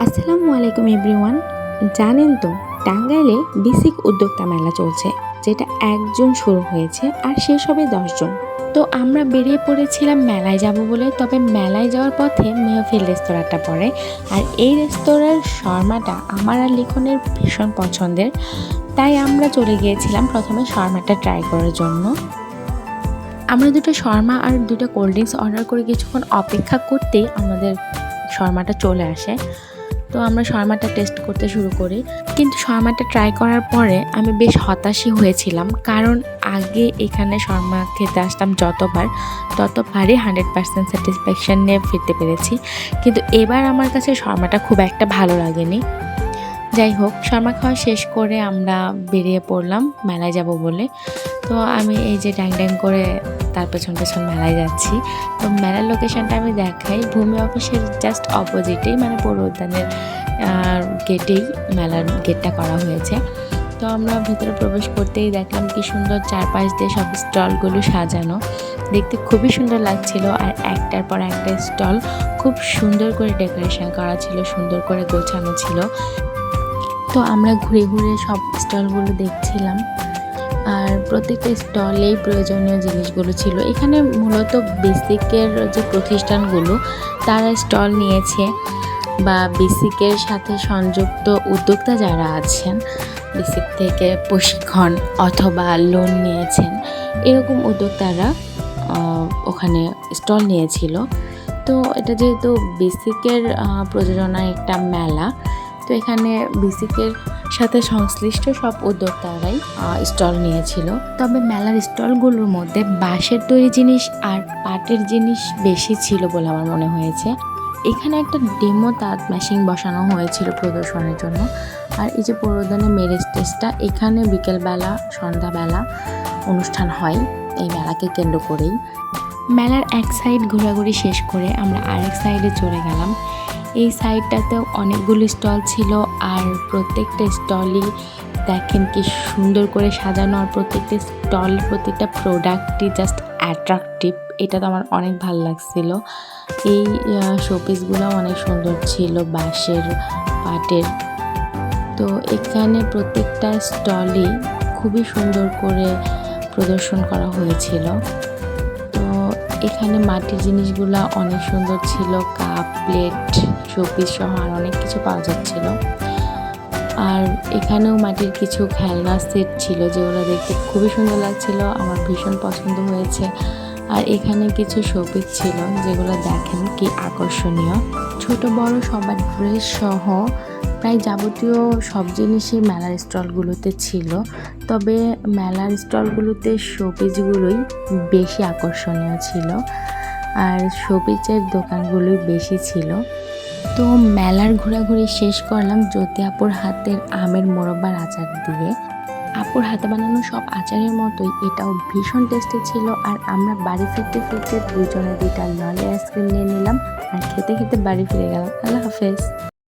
আসসালামু আলাইকুম এভরিওয়ান। জানেন তো টাঙ্গাইলে বেসিক উদ্যোক্তা মেলা চলছে, যেটা ১ জুন শুরু হয়েছে আর শেষ হবে ১০ জন। তো আমরা বেরিয়ে পড়েছিলাম মেলায় যাব বলে। তবে মেলায় যাওয়ার পথে মেহফিল রেস্তোরাঁটা পড়ে, আর এই রেস্তোরাঁর শর্মাটা আমার আর লিখনের ভীষণ পছন্দের। তাই আমরা চলে গিয়েছিলাম প্রথমে শর্মাটা ট্রাই করার জন্য। আমরা দুটো শর্মা আর দুটো কোল্ড ড্রিঙ্কস অর্ডার করে কিছুক্ষণ অপেক্ষা করতেই আমাদের শর্মাটা চলে আসে। তো আমরা শর্মাটা টেস্ট করতে শুরু করি, কিন্তু শর্মাটা ট্রাই করার পরে আমি বেশ হতাশই হয়েছিলাম, কারণ আগে এখানে শর্মা খেতে আসতাম ততবারই 100% স্যাটিসফ্যাকশান নিয়ে ফিরতে পেরেছি, কিন্তু এবার আমার কাছে শর্মাটা খুব একটা ভালো লাগেনি। যাই হোক, শর্মা খাওয়া শেষ করে আমরা বেরিয়ে পড়লাম মেলায় যাব বলে। তো আমি এই যে ড্যাং ড্যাং করে তার পেছন মেলায় যাচ্ছি। তো মেলার লোকেশনটা আমি দেখাই, ভূমি অফিসের জাস্ট অপোজিটেই, মানে পৌর উদ্যানের গেটেই মেলার গেটটা করা হয়েছে। তো আমরা ভেতরে প্রবেশ করতেই দেখলাম কি সুন্দর চারপাশ দিয়ে সব স্টলগুলো সাজানো, দেখতে খুবই সুন্দর লাগছিল। আর একটার পর একটা স্টল খুব সুন্দর করে ডেকোরেশন করা ছিল, সুন্দর করে গোছানো ছিল। তো আমরা ঘুরে ঘুরে সব স্টলগুলো দেখছিলাম, আর প্রত্যেকটা স্টলেই প্রয়োজনীয় জিনিসগুলো ছিল। এখানে মূলত বেসিকের যে প্রতিষ্ঠানগুলো তারা স্টল নিয়েছে, বা বেসিকের সাথে সংযুক্ত উদ্যোক্তা যারা আছেন, বেসিক থেকে প্রশিক্ষণ অথবা লোন নিয়েছেন, এরকম উদ্যোক্তারা ওখানে স্টল নিয়েছিল। তো এটা যেহেতু বেসিকের প্রযোজনার একটা মেলা, তো এখানে বেসিকের সাথে সংশ্লিষ্ট সব উদ্যোক্তারাই স্টল নিয়েছিল। তবে মেলার স্টলগুলোর মধ্যে বাঁশের তৈরি জিনিস আর পাটের জিনিস বেশি ছিল বলে আমার মনে হয়েছে। এখানে একটা ডেমো তাঁত মেশিন বসানো হয়েছিল প্রদর্শনের জন্য। আর এই যে পৌরোদ্যানের মেরে স্টেজটা, এখানে বিকেলবেলা সন্ধ্যাবেলা অনুষ্ঠান হয় এই মেলাকে কেন্দ্র করেই। মেলার এক সাইড ঘোরাঘুরি শেষ করে আমরা আরেক সাইডে চলে গেলাম। এই সাইডটাতেও অনেকগুলো স্টল ছিল, আর প্রত্যেকটা স্টলই দেখেন কি সুন্দর করে সাজানো, আর প্রত্যেকটা স্টল প্রত্যেকটা প্রোডাক্টই জাস্ট অ্যাট্রাকটিভ। এটা তো আমার অনেক ভালো লাগছিল। এই শোপিসগুলো অনেক সুন্দর ছিল, বাঁশের, পাটের। তো এখানে প্রত্যেকটা স্টলই খুবই সুন্দর করে প্রদর্শন করা হয়েছিল। তো এখানে মাটির জিনিসগুলো অনেক সুন্দর ছিল, কাপ, প্লেট, শোপিস সহ আর অনেক কিছু পাওয়া যাচ্ছিল। আর এখানেও মাটির কিছু খেলনা সেট ছিল, যেগুলো দেখতে খুবই সুন্দর লাগছিল, আমার ভীষণ পছন্দ হয়েছে। আর এখানে কিছু শোপিস ছিল, যেগুলো দেখেন কি আকর্ষণীয়। ছোট বড় সবার ড্রেস সহ প্রায় যাবতীয় সব জিনিসই মেলার স্টলগুলোতে ছিল। তবে মেলার স্টলগুলোতে শোপিসগুলোই বেশি আকর্ষণীয় ছিল, আর শোপিসের দোকানগুলোই বেশি ছিল। তো মেলার ঘোরাঘুরি শেষ করলাম জ্যোতি আপুর হাতের আমের মোরব্বার আচার দিয়ে। আপুর হাতে বানানো সব আচারের মতোই এটাও ভীষণ টেস্টি ছিল। আর আমরা বাড়ি ফিরতে ফিরতে দুজনে 2টা ললি আইসক্রিম নিয়ে নিলাম, আর খেতে খেতে বাড়ি ফিরে গেলাম। আল্লাহ হাফেজ।